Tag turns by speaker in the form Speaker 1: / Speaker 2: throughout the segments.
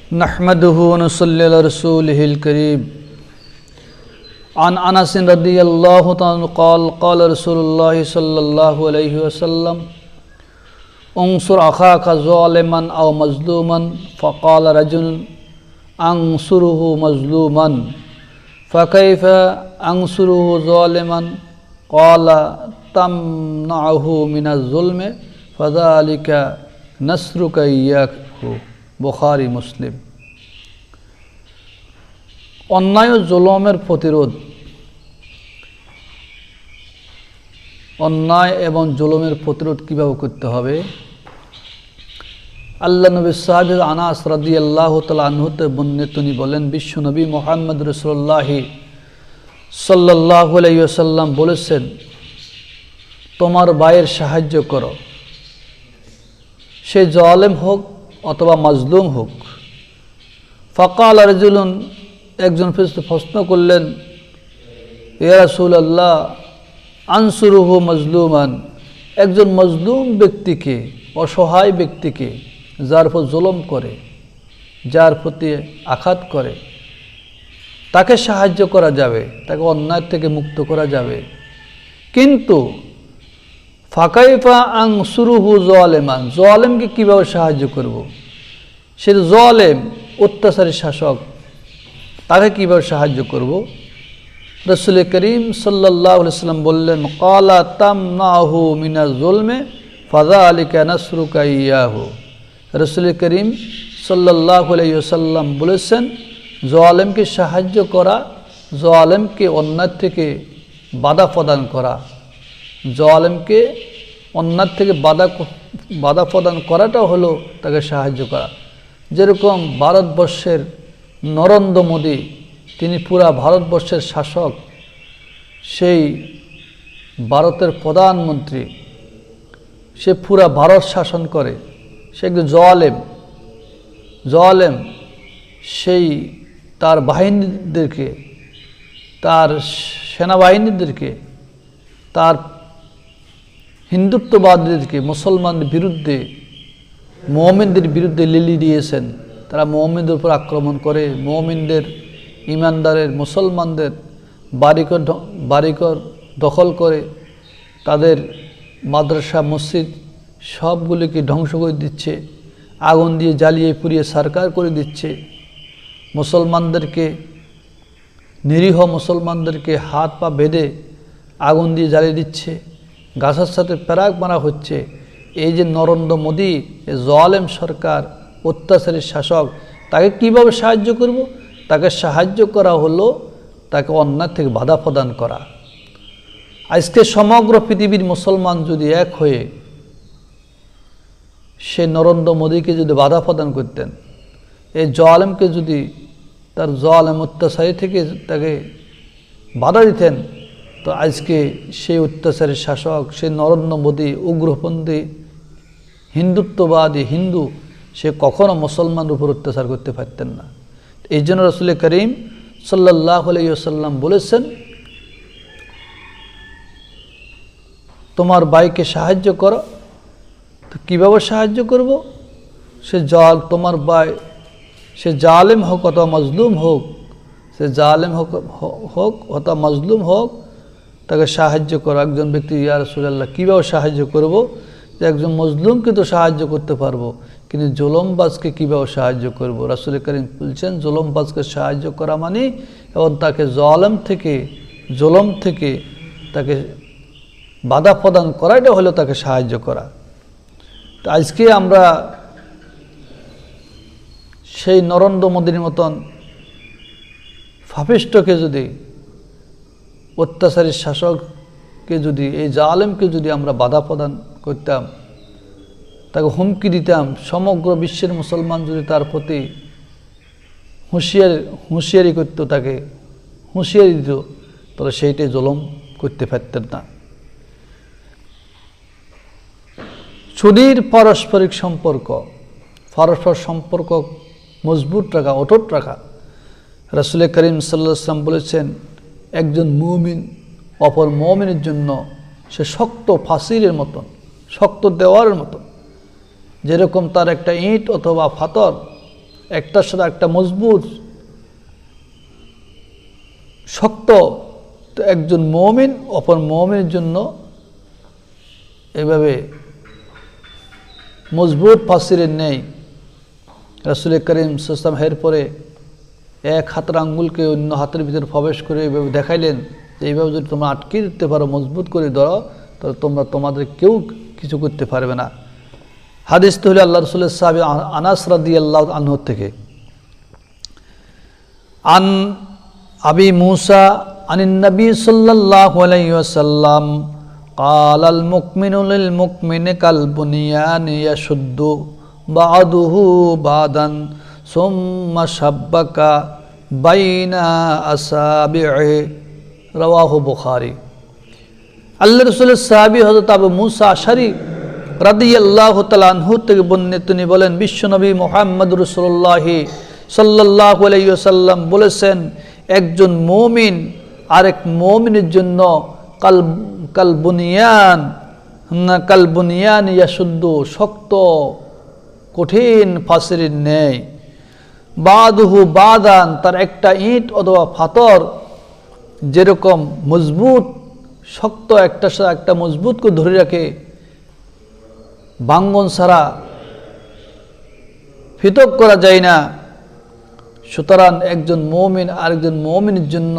Speaker 1: नहमदुहु व नुसल्ली अला रसूलिहिल करीम। अन अनस रदियल्लाहु तआला क़ाल क़ाल रसूलुल्लाह सल्लल्लाहु अलैहि वसल्लम उन्सुर अखाका ज़ालिमन औ मज़लूमन फ़क़ाल रजुल अंसुरुहु मज़लूमन फ़कैफ़ अंसुरुहु ज़ालिमन क़ाल तमनअहु मिनज़-ज़ुल्म फ़ज़ालिका नस्रुका इय्याहु। बुखारी मुस्लिम। अन्याय ও জুলুমের প্রতিরোধ, অন্যায় এবং জুলুমের প্রতিরোধ কিভাবে করতে হবে? আল্লাহ নবী সাহাবী আনাস রাদিয়াল্লাহু তাআলা আনহু তে বর্ণিত, তিনি বলেন, বিশ্ব নবী মুহাম্মদ রাসূলুল্লাহ সাল্লাল্লাহু আলাইহি ওয়াসাল্লাম বলেছেন, তোমার ভাইয়ের সাহায্য করো, সে জালেম হোক অথবা মাজলুম হোক। ফাকাল রাজুলুন, একজন প্রশ্ন করলেন, ইয়া রাসূলুল্লাহ আনসুরুহু মাজলুমান, একজন মজলুম ব্যক্তিকে, অসহায় ব্যক্তিকে, যার উপর জুলুম করে, যার প্রতি আঘাত করে, তাকে সাহায্য করা যাবে, তাকে অন্যায় থেকে মুক্ত করা যাবে, কিন্তু ফাকাইফা আনসুরুহু যালিমান, জালেমকে কিভাবে সাহায্য করব? সে জালেম, অত্যাচারী শাসক, তাকে কিভাবে সাহায্য করব? রাসূল করিম সাল্লাল্লাহু আলাইহি ওয়াসাল্লাম বললেন, ক্বালা তামনাহু মিনাজ-যুলমি ফাযালিকা নাসরুকা ইয়্যাহু। রাসূল করিম সাল্লাল্লাহু আলাইহি ওয়াসাল্লাম বলেছেন, জালেমকে সাহায্য করা, জালেমকে অন্যায় থেকে বাধা প্রদান করা, জালেমকে অন্যায় থেকে বাধা প্রদান করাটা হলো তাকে সাহায্য করা। যেরকম ভারতবর্ষের নরেন্দ্র মোদী, তিনি পুরা ভারতবর্ষের শাসক, সেই ভারতের প্রধানমন্ত্রী, সে পুরা ভারত শাসন করে, সে একজন জালেম, সেই তার বাহিনীদেরকে, তার সেনাবাহিনীদেরকে, তার হিন্দুত্ববাদীদেরকে মুসলমানদের বিরুদ্ধে, মুমিনদের বিরুদ্ধে লিলি দিয়েছেন। তারা মুমিনদের উপর আক্রমণ করে, মুমিনদের, ইমানদারের, মুসলমানদের বাড়িঘর দখল করে, তাদের মাদ্রাসা মসজিদ সবগুলিকে ধ্বংস করে দিচ্ছে, আগুন দিয়ে জ্বালিয়ে পুড়িয়ে সারকার করে দিচ্ছে, মুসলমানদেরকে, নিরীহ মুসলমানদেরকে হাত পা বেঁধে আগুন দিয়ে জ্বালিয়ে দিচ্ছে, গাছের সাথে প্যারাক মারা হচ্ছে। এই যে নরেন্দ্র মোদী, এই জালেম সরকার, অত্যাচারী শাসক, তাকে কিভাবে সাহায্য করব? তাকে সাহায্য করা হলো তাকে অন্যায় থেকে বাধা প্রদান করা। আজকে সমগ্র পৃথিবীর মুসলমান যদি এক হয়ে সে নরেন্দ্র মোদীকে যদি বাধা প্রদান করতেন, এই জালেমকে যদি তার জালেম অত্যাচারী থেকে তাকে বাধা দিতেন, তো আজকে সেই অত্যাচারী শাসক, সেই নরেন্দ্র মোদী, উগ্রপন্থী, হিন্দুত্ববাদী হিন্দু, সে কখনো মুসলমানের উপর অত্যাচার করতে পারতেন না। এই জন্য রাসূল করিম সাল্লাল্লাহু আলাইহি ওয়াসাল্লাম বলেছেন, তোমার ভাইকে সাহায্য করো। তো কীভাবে সাহায্য করব? সে তোমার ভাই, সে জালেম হোক অথবা মজলুম হোক, সে জালেম হোক অথবা মজলুম হোক, তাকে সাহায্য করো। একজন ব্যক্তি, ইয়া রাসূলুল্লাহ কীভাবে সাহায্য করব? যে একজন মজলুমকে তো সাহায্য করতে পারবো, কিন্তু জুলুমবাজকে কীভাবে সাহায্য করব? রাসূল করিম বলছেন, জুলুমবাজকে সাহায্য করা মানে, এবং তাকে জুলুম থেকে তাকে বাধা প্রদান করা, এটা হলো তাকে সাহায্য করা। তো আজকে আমরা সেই নরেন্দ্র মোদীর মতন ফাফিষ্টকে যদি, অত্যাচারী শাসককে যদি, এই জালেমকে যদি আমরা বাধা প্রদান করতাম, তাকে হুমকি দিতাম, সমগ্র বিশ্বের মুসলমান যদি তার প্রতি হুঁশিয়ারি করতো, তাকে হুঁশিয়ারি দিত, তাহলে সেইটাই জুলুম করতে পারতেন না। সুদীর পারস্পরিক সম্পর্ক মজবুত রাখা, অটুট রাখা। রাসূল করিম সাল্লাল্লাহু আলাইহি ওয়াসাল্লাম বলেছেন, একজন মুমিন অপর মুমিনের জন্য সে শক্ত ফাসিলের মতন, শক্ত দেওয়ারের মতন। যেরকম তার একটা ইট অথবা পাথর একটার সাথে একটা মজবুত শক্ত, তো একজন মুমিন অপর মুমিনের জন্য এভাবে মজবুত ফাসিরের নেই। রাসূল করিম সাল্লাল্লাহু আলাইহি ওয়াসাল্লাম এর পরে এক হাতের আঙ্গুলকে অন্য হাতের ভিতরে প্রবেশ করে এইভাবে দেখাইলেন যে এইভাবে যদি তোমরা আটকে দিতে পারো, মজবুত করে ধরো, তাহলে তোমাদের কেউ কিছু করতে পারবে না। হাদিস তো হলো আল্লাহ রাসূলের সাহাবী আনাস রাদিয়াল্লাহু আনহু থেকে। আন আবি মুসা আনিন নবী সাল্লাল্লাহু আলাইহি ওয়াসাল্লাম قال المؤمن للمؤمن كالبنيان يشد بعضه بعضا ثم شبك بين أصابعه رواه বুখারী। আল্লাহ রাসূলের সাহাবী হযরত আবু মুসা আশআরী রাদিয়াল্লাহু তাআলা আনহু থেকে বর্ণিত, তিনি বলেন বিশ্বনবী মুহাম্মদ রাসূলুল্লাহ সাল্লাল্লাহু আলাইহি ওয়াসাল্লাম বলেছেন, একজন মুমিন আরেক মুমিনের জন্য কালবুনিয়ান ইয়াশুদ্দু, শক্ত কঠিন ফাসিরের ন্যায়, বাদুহু বাদান, তার একটা ইট অথবা পাথর যেরকম মজবুত শক্ত একটা সাথে একটা মজবুত করে ধরে রাখে, ভাঙ্গন ছাড়া পৃথক করা যায় না, সুতরাং একজন মুমিন আরেকজন মুমিনের জন্য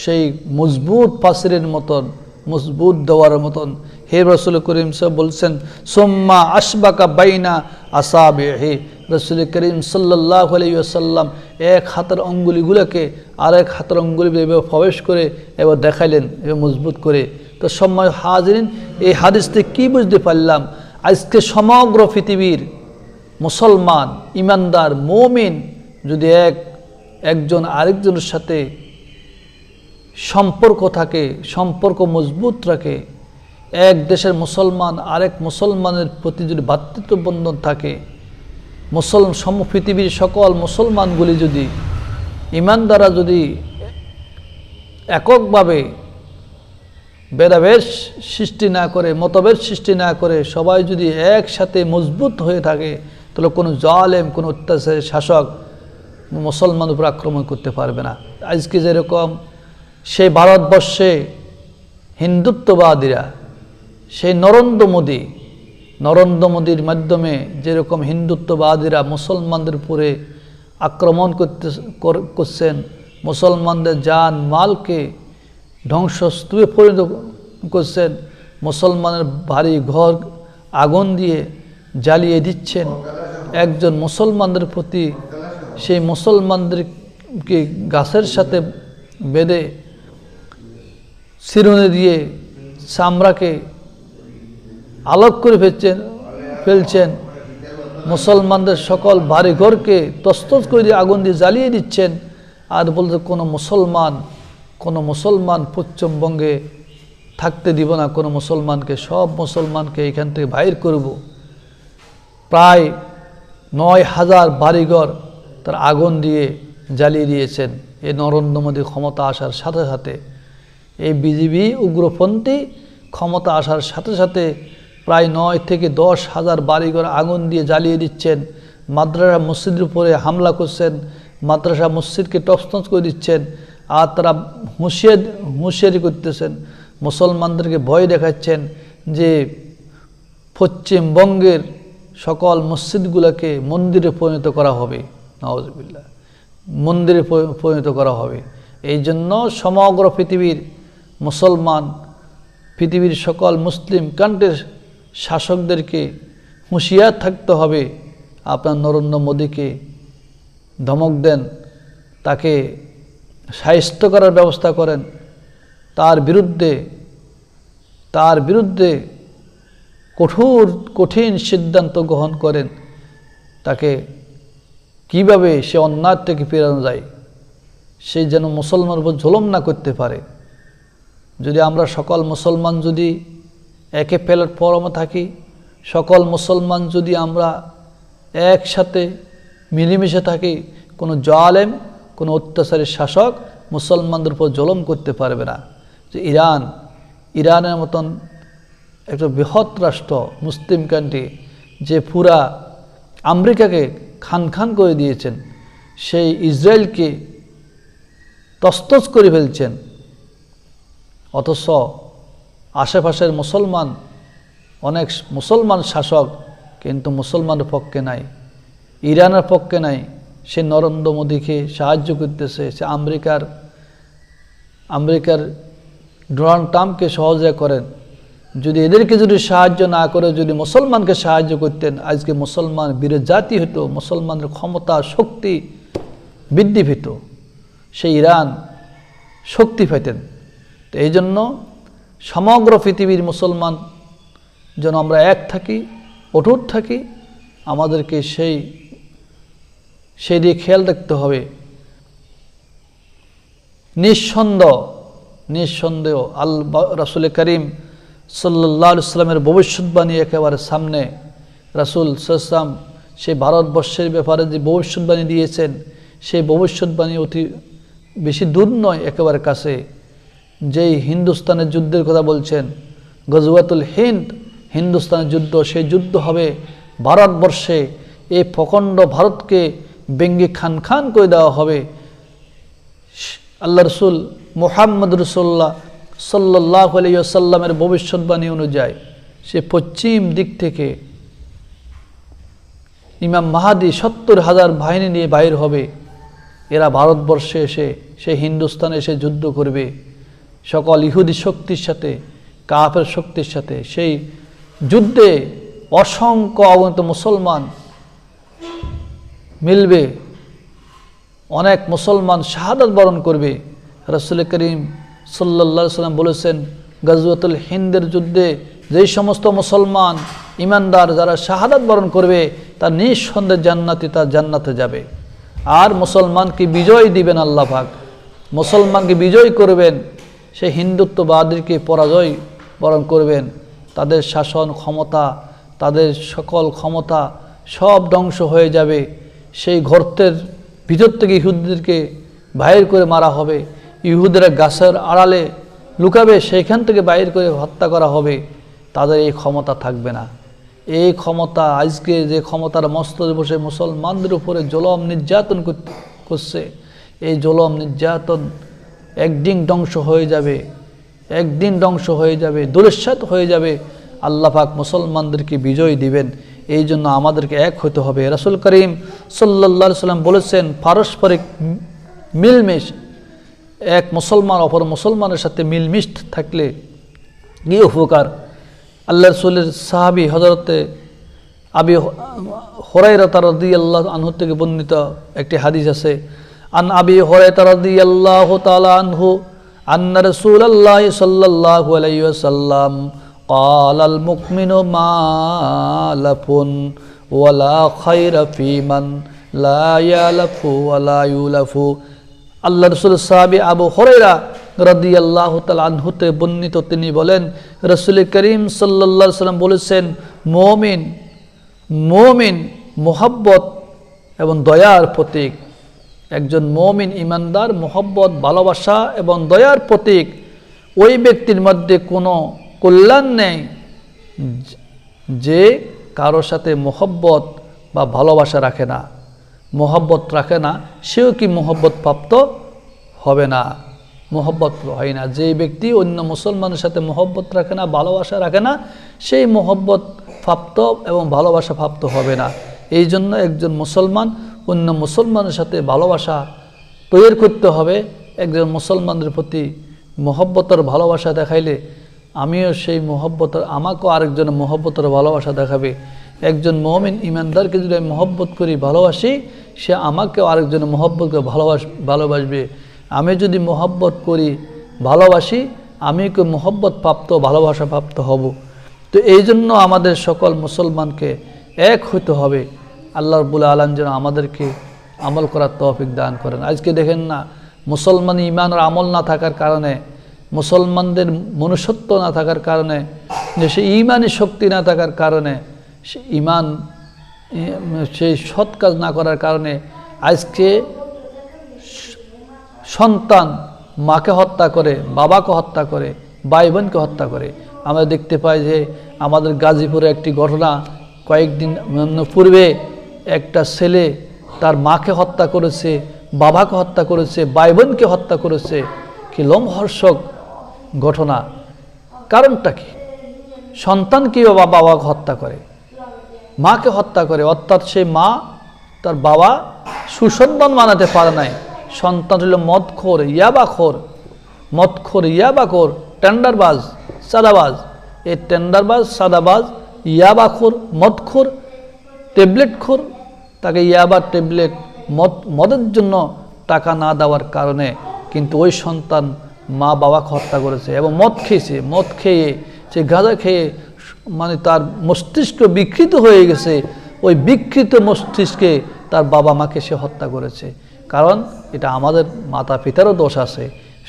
Speaker 1: সেই মজবুত ফাসিরের মতন, মজবুত দেওয়ার মতন। হে রাসূল করিম সাহেব বলছেন সুম্মা আশবাকা বাইনা আসাবিহি, রাসূল করিম সাল্লাল্লাহু আলাইহি ওয়াসাল্লাম এক হাতের আঙ্গুলিগুলোকে আরেক হাতের আঙ্গুলি এভাবে প্রবেশ করে এবার দেখাইলেন এভাবে মজবুত করে। তো সম্মানিত হাজিরিন, এই হাদিস থেকে কী বুঝতে পারলাম? আজকে সমগ্র পৃথিবীর মুসলমান ইমানদার মুমিন যদি একজন আরেকজনের সাথে সম্পর্ক থাকে, সম্পর্ক মজবুত রাখে, এক দেশের মুসলমান আরেক মুসলমানের প্রতি যদি ভ্রাতৃত্ব বন্ধন থাকে, পৃথিবীর সকল মুসলমানগুলি যদি ইমানদাররা যদি এককভাবে ভেদাভেদ সৃষ্টি না করে, মতভেদ সৃষ্টি না করে, সবাই যদি একসাথে মজবুত হয়ে থাকে, তাহলে কোনো জালেম, কোনো অত্যাচারী শাসক মুসলমানের উপর আক্রমণ করতে পারবে না। আজকে যেরকম সেই ভারতবর্ষে হিন্দুত্ববাদীরা, সেই নরেন্দ্র মোদীর মাধ্যমে যেরকম হিন্দুত্ববাদীরা মুসলমানদের উপরে আক্রমণ করছেন, মুসলমানদের জান মালকে ধ্বংসস্তূপে পরিণত করছেন, মুসলমানের বাড়ি ঘর আগুন দিয়ে জ্বালিয়ে দিচ্ছেন, একজন মুসলমানদের প্রতি সেই মুসলমানদেরকে গাছের সাথে বেঁধে চিরুনি দিয়ে চামড়াকে আলোক করে ফেলছেন, মুসলমানদের সকল বাড়িঘরকে তছতছ করে দিয়ে আগুন দিয়ে জ্বালিয়ে দিচ্ছেন, আর বলতে কোনো মুসলমান পশ্চিমবঙ্গে থাকতে দিব না, কোনো মুসলমানকে, সব মুসলমানকে এখান থেকে বাইর করব। প্রায় ৯,০০০ বাড়িঘর তার আগুন দিয়ে জ্বালিয়ে দিয়েছেন। এই নরেন্দ্র মোদী ক্ষমতা আসার সাথে সাথে, এই বিজেপি উগ্রপন্থী ক্ষমতা আসার সাথে সাথে প্রায় ৯ থেকে ১০,০০০ বাড়িঘর আগুন দিয়ে জ্বালিয়ে দিচ্ছেন, মাদ্রাসা মসজিদের উপরে হামলা করছেন, মাদ্রাসা মসজিদকে তছনছ করে দিচ্ছেন, আর তারা হুঁশিয়ারি করতেছেন, মুসলমানদেরকে ভয় দেখাচ্ছেন যে পশ্চিমবঙ্গের সকল মসজিদগুলোকে মন্দিরে পরিণত করা হবে, নাউজুবিল্লাহ, মন্দিরে পরিণত করা হবে। এই জন্য সমগ্র পৃথিবীর মুসলমান, পৃথিবীর সকল মুসলিম কান্ট্রির শাসকদেরকে হুঁশিয়ার থাকতে হবে। আপনার নরেন্দ্র মোদীকে ধমক দেন, তাকে শায়েস্ত করার ব্যবস্থা করেন, তার বিরুদ্ধে কঠিন সিদ্ধান্ত গ্রহণ করেন, তাকে কিভাবে সে অন্যায় থেকে ফেরানো যায়, সে যেন মুসলমানের উপর জুলুম না করতে পারে। যদি আমরা সকল মুসলমান যদি একে প্ল্যাটফর্মে থাকি, সকল মুসলমান যদি আমরা একসাথে মিলেমিশে থাকি, কোনো জালেম, কোনো অত্যাচারী শাসক মুসলমানদের উপর জুলুম করতে পারবে না। যে ইরানের মতন একটা বৃহৎ রাষ্ট্র, মুসলিম কান্ট্রি, যে পুরা আমেরিকাকে খান খান করে দিয়েছেন, সেই ইসরায়েলকে তছনছ করে ফেলছেন। অথচ আশেপাশের মুসলমান, অনেক মুসলমান শাসক কিন্তু মুসলমানের পক্ষে নাই, ইরানের পক্ষে নাই। সে নরেন্দ্র মোদীকে সাহায্য করতেছে, সে আমেরিকার ডোনাল্ড ট্রাম্পকে সহযোগিতা করেন। যদি এদেরকে যদি সাহায্য না করে যদি মুসলমানকে সাহায্য করতেন, আজকে মুসলমান বীর জাতি হতো, মুসলমানের ক্ষমতা শক্তি বৃদ্ধি পেত, সেই ইরান শক্তি পেতেন। তো এই জন্য সমগ্র পৃথিবীর মুসলমান যেন আমরা এক থাকি, অটুট থাকি, আমাদেরকে সেই দিকে খেয়াল রাখতে হবে। নিঃসন্দেহ রাসূল করিম সাল্লাল্লাহু আলাইহি ওয়াসাল্লামের ভবিষ্যৎবাণী একেবারে সামনে। রাসূল সাল্লাল্লাহু আলাইহি ওয়াসাল্লাম সেই ভারতবর্ষের ব্যাপারে যে ভবিষ্যৎবাণী দিয়েছেন, সেই ভবিষ্যৎবাণী অতি বেশি দূর নয়, একেবারে কাছে। যেই হিন্দুস্তানের যুদ্ধের কথা বলছেন, গজওয়াতুল হিন্দ, হিন্দুস্তানের যুদ্ধ, সেই যুদ্ধ হবে ভারতবর্ষে। এই প্রখণ্ড ভারতকে ব্যঙ্গে খান খান করে দেওয়া হবে। আল্লাহ রসুল মুহাম্মদ রাসূলুল্লাহ সাল্লাল্লাহু আলাইহি ওয়াসাল্লামের ভবিষ্যৎবাণী অনুযায়ী সে পশ্চিম দিক থেকে ইমাম মাহাদি 70,000 বাহিনী নিয়ে বাইর হবে। এরা ভারতবর্ষে এসে, সে হিন্দুস্তানে এসে যুদ্ধ করবে সকল ইহুদি শক্তির সাথে, কাফের শক্তির সাথে। সেই যুদ্ধে অসংখ্য অগণিত মুসলমান মিলবে, অনেক মুসলমান শাহাদাত বরণ করবে। রাসূল করিম সাল্লাল্লাহু আলাইহি ওয়াসাল্লাম বলেছেন, গজওয়াতুল হিন্দের যুদ্ধে যেই সমস্ত মুসলমান ইমানদার যারা শাহাদাত বরণ করবে, তার নিঃসন্দেহে জান্নাতি, তার জান্নাতে যাবে। আর মুসলমানকে বিজয় দিবেন আল্লাহ পাক, মুসলমানকে বিজয় করবেন, সেই হিন্দুত্ববাদীকে পরাজয় বরণ করবেন। তাদের শাসন ক্ষমতা, তাদের সকল ক্ষমতা সব ধ্বংস হয়ে যাবে। সেই গর্তের ভিতর থেকে ইহুদিদেরকে বাইর করে মারা হবে, ইহুদিরা গাছের আড়ালে লুকাবে, সেইখান থেকে বাইর করে হত্যা করা হবে। তাদের এই ক্ষমতা থাকবে না। এই ক্ষমতা আজকে যে ক্ষমতার মস্তদে বসে মুসলমানদের উপরে জুলুম নির্যাতন করছে, এই জুলুম নির্যাতন একদিন ধ্বংস হয়ে যাবে, একদিন ধ্বংস হয়ে যাবে, ধূলিসাৎ হয়ে যাবে। আল্লাহ পাক মুসলমানদেরকে বিজয় দিবেন। এই জন্য আমাদেরকে এক হতে হবে। রাসূল করিম সাল্লাল্লাহু আলাইহি ওয়াসাল্লাম বলেছেন, পারস্পরিক মিলমিশ, এক মুসলমান অপর মুসলমানের সাথে মিলমিশ থাকলে কি উপকার। আল্লাহ রাসূলের সাহাবী হযরতে আবি হুরায়রা রাদিয়াল্লাহু আনহু থেকে বর্ণিত একটি হাদিস আছে, আন আবি হুরায়রা রাদিয়াল্লাহু তাআলা আনহু আন্না রাসূলুল্লাহ সাল্লাল্লাহু আলাইহি ওয়াসাল্লাম ক্বালাল মুমিনু মালাফুন ওয়ালা খায়রা ফীমান লা ইয়ালাফু ওয়ালা ইউলাফু। আল্লাহ রাসূল সাহাবী আবু হুরায়রা রাদিয়াল্লাহু তাআলা আনহুতে বর্ণিত, তিনি বলেন, রাসূল করিম সাল্লাল্লাহু আলাইহি ওয়াসাল্লাম বলেছেন, মুমিন মুহাব্বত এবং দয়ার প্রতীক। একজন মুমিন ইমানদার মুহাব্বত, ভালোবাসা এবং দয়ার প্রতীক। ওই ব্যক্তির মধ্যে কোনো কল্যাণ নেই যে কারো সাথে মুহাব্বত বা ভালোবাসা রাখে না, মুহাব্বত রাখে না, সেও কি মুহাব্বত প্রাপ্ত হবে না, মুহাব্বত হয় না। যে ব্যক্তি অন্য মুসলমানের সাথে মুহাব্বত রাখে না, ভালোবাসা রাখে না, সেই মুহাব্বত প্রাপ্ত এবং ভালোবাসা প্রাপ্ত হবে না। এই জন্য একজন মুসলমান অন্য মুসলমানের সাথে ভালোবাসা তৈরি করতে হবে। একজন মুসলমানের প্রতি মুহাব্বতের ভালোবাসা দেখাইলে আমিও সেই মুহাব্বতের, আমাকেও আরেকজন মুহাব্বতের ভালোবাসা দেখাবে। একজন মুমিন ইমানদারকে যদি আমি মুহাব্বত করি, ভালোবাসি, সে আমাকেও আরেকজনের মুহাব্বতকে ভালোবাসবে। আমি যদি মুহাব্বত করি, ভালোবাসি, আমি কি মুহাব্বত প্রাপ্ত, ভালোবাসা প্রাপ্ত হব। তো এই জন্য আমাদের সকল মুসলমানকে এক হইতে হবে। আল্লাহ রাব্বুল আলামিন যেন আমাদেরকে আমল করার তৌফিক দান করেন। আজকে দেখেন না, মুসলমান ঈমানের আমল না থাকার কারণে, মুসলমানদের মনুষ্যত্ব না থাকার কারণে, যে সে ঈমানি শক্তি না থাকার কারণে, সে ঈমান, সেই সৎ কাজ না করার কারণে আজকে সন্তান মাকে হত্যা করে, বাবাকে হত্যা করে, ভাই বোনকে হত্যা করে। আমরা দেখতে পাই যে আমাদের গাজীপুরে একটি ঘটনা, কয়েকদিন পূর্বে একটা ছেলে তার মাকে হত্যা করেছে, বাবাকে হত্যা করেছে, ভাই বোনকে হত্যা করেছে, কি লোমহর্ষক ঘটনা। কারণটা কি? সন্তান কীভাবে বাবাকে হত্যা করে, মাকে হত্যা করে, অর্থাৎ সেই মা তার বাবা সুসন্তান বানাতে পারে নাই। সন্তান হলো মদখোর, ইয়াবাখোর, টেন্ডারবাজ, সাদাবাজ। এই টেন্ডারবাজ, সাদাবাজ, ইয়াবাখোর, মদখোর, ট্যাবলেটখোর, তাকে ইয়াবা ট্যাবলেট মদের জন্য টাকা না দেওয়ার কারণে কিন্তু ওই সন্তান মা বাবাকে হত্যা করেছে এবং মদ খেয়ে সে গাঁজা খেয়ে মানে তার মস্তিষ্ক বিকৃত হয়ে গেছে। ওই বিকৃত মস্তিষ্কে তার বাবা মাকে সে হত্যা করেছে। কারণ এটা আমাদের মাতা পিতারও দোষ আছে।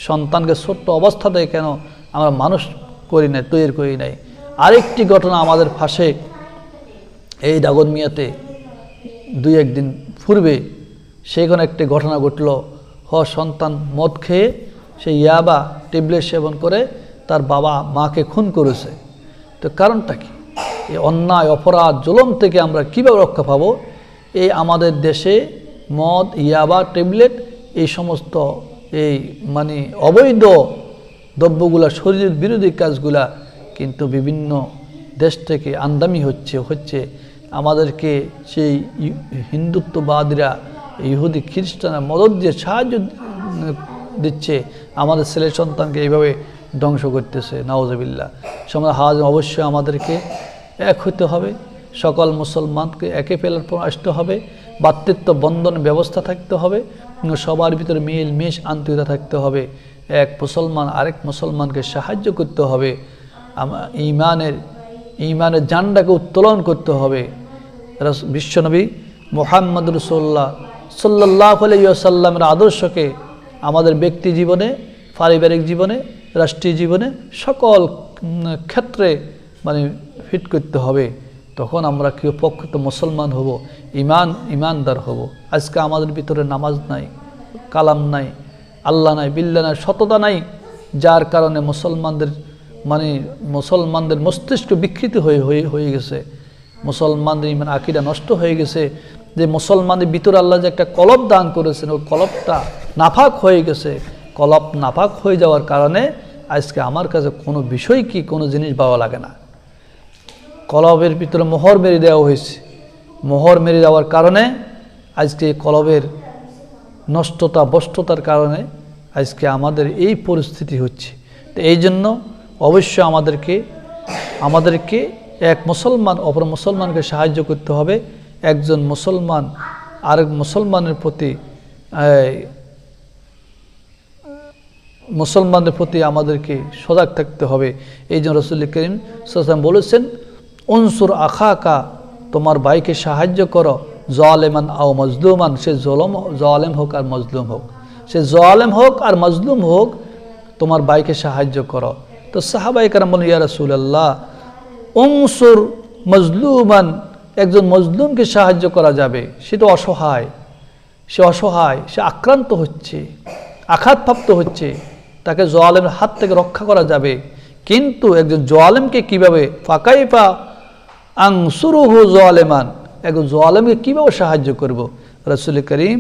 Speaker 1: সন্তানকে ছোট্ট অবস্থাতেই কেন আমরা মানুষ করি নাই, তৈরি করি নাই। আরেকটি ঘটনা আমাদের পাশে এই ডাগনমিয়াতে 2-1 দিন পূর্বে সেখানে একটি ঘটনা ঘটল। সন্তান মদ খেয়ে সে ইয়াবা ট্যাবলেট সেবন করে তার বাবা মাকে খুন করেছে। তো কারণটা কি? এই অন্যায়, অপরাধ, জুলুম থেকে আমরা কীভাবে রক্ষা পাবো? এই আমাদের দেশে মদ, ইয়াবা, ট্যাবলেট, এই সমস্ত এই মানে অবৈধ দ্রব্যগুলা, শরীর বিরোধী কাজগুলা কিন্তু বিভিন্ন দেশ থেকে আমদানি হচ্ছে। আমাদেরকে সেই হিন্দুত্ববাদীরা, ইহুদি খ্রিস্টানরা মদত দিয়ে সাহায্য দিচ্ছে, আমাদের ছেলে সন্তানকে এইভাবে ধ্বংস করতেছে। নাউজুবিল্লাহ। অবশ্যই আমাদেরকে এক হতে হবে, সকল মুসলমানকে একে ফেলার পর আসতে হবে, ভ্রাতৃত্ব বন্ধন ব্যবস্থা থাকতে হবে, সবার ভিতরে মিল মিশ আন্তরিকতা থাকতে হবে, এক মুসলমান আরেক মুসলমানকে সাহায্য করতে হবে, ঈমানের ঝান্ডাকে উত্তোলন করতে হবে। বিশ্বনবী মুহাম্মদ রাসূলুল্লাহ সাল্লাল্লাহু আলাইহি ওয়াসাল্লামের আদর্শকে আমাদের ব্যক্তি জীবনে, পারিবারিক জীবনে, রাষ্ট্রীয় জীবনে, সকল ক্ষেত্রে মানে ফিট করতে হবে। তখন আমরা কেউ প্রকৃত মুসলমান হব, ইমানদার হব। আজকে আমাদের ভিতরে নামাজ নাই, কালাম নাই, আল্লাহ নাই, বিল্লাহ নাই, সততা নাই, যার কারণে মুসলমানদের মস্তিষ্ক বিকৃত হয়ে গেছে। মুসলমানদের ইমান আকীদা নষ্ট হয়ে গেছে। যে মুসলমানদের ভিতরে আল্লাহ যে একটা কলব দান করেছেন, ওই কলবটা নাফাক হয়ে গেছে। কলব নাফাক হয়ে যাওয়ার কারণে আজকে আমার কাছে কোনো বিষয় কি কোনো জিনিস ভালো লাগে না। কলবের ভিতরে মোহর মেরে দেওয়া হয়েছে। মোহর মেরে দেওয়ার কারণে আজকে কলবের নষ্টতা, ভ্রষ্টতার কারণে আজকে আমাদের এই পরিস্থিতি হচ্ছে। তো এই জন্য অবশ্যই আমাদেরকে এক মুসলমান অপর মুসলমানকে সাহায্য করতে হবে। একজন মুসলমান আরেক মুসলমানের প্রতি আমাদেরকে সজাগ থাকতে হবে। এই জন্য রাসূল করিম সাল্লাল্লাহু আলাইহি ওয়াসাল্লাম বলেছেন, উনসুর আখাকা, তোমার ভাইকে সাহায্য করো, জালেমান আও মাজলুমান, সে জালেম হোক আর মজলুম হোক, সে জালেম হোক আর মজলুম হোক, তোমার ভাইকে সাহায্য করো। তো সাহাবায়ে কেরাম বলেন, ইয়া রাসূলুল্লাহ, উনসুর মজলুমান, একজন মজলুমকে সাহায্য করা যাবে, সে তো অসহায়, সে আক্রান্ত হচ্ছে, আঘাতপ্রাপ্ত হচ্ছে, তাকে জালেমের হাত থেকে রক্ষা করা যাবে। কিন্তু একজন জালেমকে কিভাবে, ফাকাইফা আনসুরুহু জালেমান, একজন জালেমকে কিভাবে সাহায্য করব? রাসূল করিম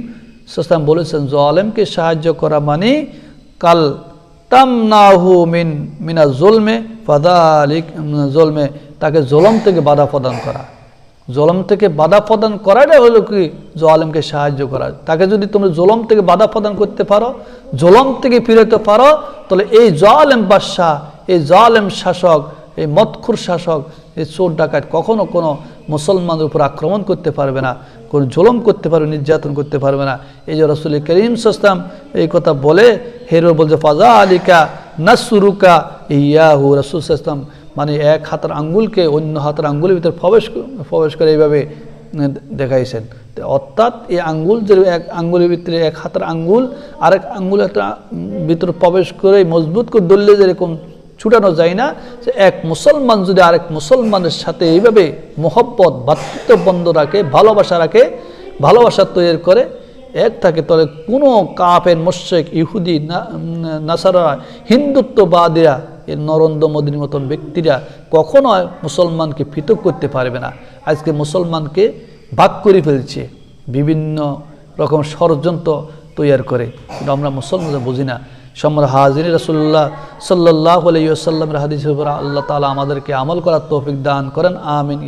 Speaker 1: সাল্লাল্লাহু আলাইহি ওয়াসাল্লাম বলেছেন, জালেমকে সাহায্য করা মানে কাল তামনাহু মিনা জুলমে ফাযালিক জুলমে, তাকে জুলম থেকে বাধা প্রদান করা। জুলম থেকে বাধা প্রদান করাটাই হলো কি জালেমকে সাহায্য করা। তাকে যদি তুমি জুলম থেকে বাধা প্রদান করতে পারো, জুলম থেকে ফিরাতে পারো, তাহলে এই জালেম বাদশা, এই জালেম শাসক, এই মদখোর শাসক, এই চোর ডাকাত কখনো কোনো মুসলমানদের উপর আক্রমণ করতে পারবে না, কোনো জুলম করতে পারবে, নির্যাতন করতে পারবে না। এই যে রাসূল করিম সাল্লাল্লাহু আলাইহি ওয়াসাল্লাম এই কথা বলে হেরো বলছে, ফাযালিকা নাসরুকা ইয়াহু, রাসূল সাল্লাল্লাহু আলাইহি ওয়াসাল্লাম মানে এক হাতের আঙ্গুলকে অন্য হাতের আঙ্গুলের ভিতরে প্রবেশ করে এইভাবে দেখাইছেন। অর্থাৎ এই আঙ্গুল যে এক আঙ্গুলের ভিতরে, এক হাতের আঙ্গুল আরেক আঙ্গুলের ভিতরে প্রবেশ করে মজবুত করে ধরলে যেরকম ছুটানো যায় না, যে এক মুসলমান যদি আরেক মুসলমানের সাথে এইভাবে মোহব্বত, ভ্রাতৃত্ববন্ধ রাখে, ভালোবাসা তৈরি করে এক থাকে, তাহলে কোনো কাফের, মুশরিক, ইহুদি, নাসারা, হিন্দুত্ববাদীরা, এই নরেন্দ্র মোদীর মতন ব্যক্তিরা কখনো মুসলমানকে পৃথক করতে পারবে না। আজকে মুসলমানকে ভাগ করে ফেলছে, বিভিন্ন রকম ষড়যন্ত্র তৈরি করে, কিন্তু আমরা মুসলমানরা বুঝি না। সম্মানিত হাজির, রাসূলুল্লাহ সাল্লাল্লাহু আলাইহি ওয়াসাল্লামের হাদিসের উপর আল্লাহ তাআলা আমাদেরকে আমল করার তৌফিক দান করেন, আমিন।